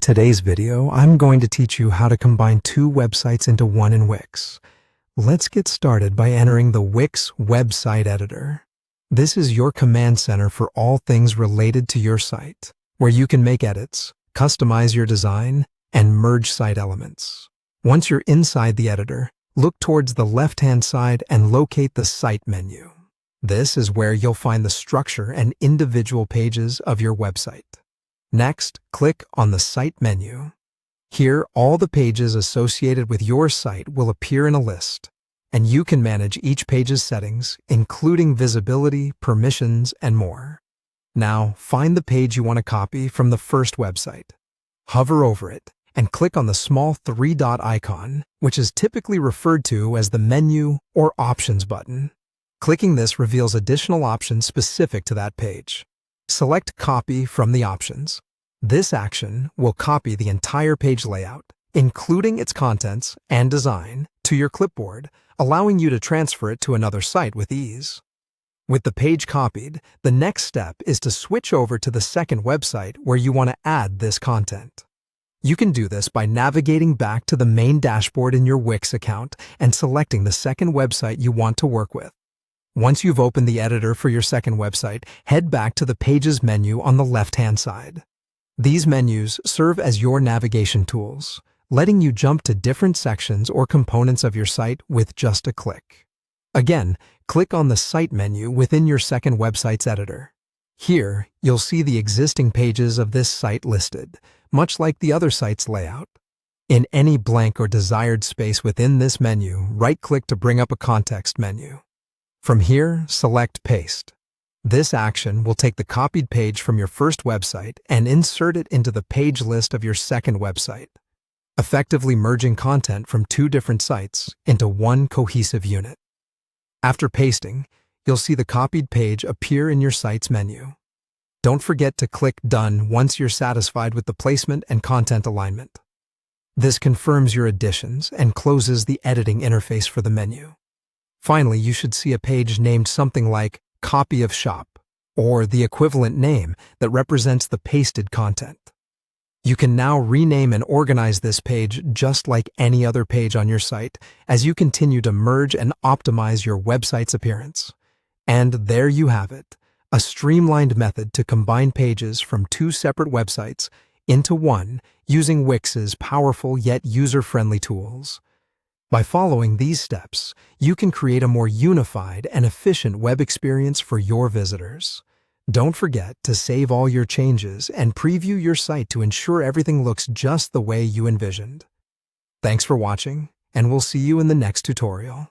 today's video, I'm going to teach you how to combine two websites into one in Wix. Let's get started by entering the Wix website editor. This is your command center for all things related to your site, where you can make edits, customize your design, and merge site elements. Once you're inside the editor, look towards the left-hand side and locate the Site menu. This is where you'll find the structure and individual pages of your website. Next, click on the Site menu. Here, all the pages associated with your site will appear in a list, and you can manage each page's settings, including visibility, permissions, and more. Now, find the page you want to copy from the first website. Hover over it and click on the small three-dot icon, which is typically referred to as the Menu or Options button. Clicking this reveals additional options specific to that page. Select Copy from the options. This action will copy the entire page layout, including its contents and design, to your clipboard, allowing you to transfer it to another site with ease. With the page copied, the next step is to switch over to the second website where you want to add this content. You can do this by navigating back to the main dashboard in your Wix account and selecting the second website you want to work with. Once you've opened the editor for your second website, head back to the Pages menu on the left-hand side. These menus serve as your navigation tools, letting you jump to different sections or components of your site with just a click. Again, click on the Site menu within your second website's editor. Here, you'll see the existing pages of this site listed, much like the other site's layout. In any blank or desired space within this menu, right-click to bring up a context menu. From here, select Paste. This action will take the copied page from your first website and insert it into the page list of your second website, effectively merging content from two different sites into one cohesive unit. After pasting, you'll see the copied page appear in your site's menu. Don't forget to click Done once you're satisfied with the placement and content alignment. This confirms your additions and closes the editing interface for the menu. Finally, you should see a page named something like Copy of Shop, or the equivalent name that represents the pasted content. You can now rename and organize this page just like any other page on your site as you continue to merge and optimize your website's appearance. And there you have it, a streamlined method to combine pages from two separate websites into one using Wix's powerful yet user-friendly tools. By following these steps, you can create a more unified and efficient web experience for your visitors. Don't forget to save all your changes and preview your site to ensure everything looks just the way you envisioned. Thanks for watching, and we'll see you in the next tutorial.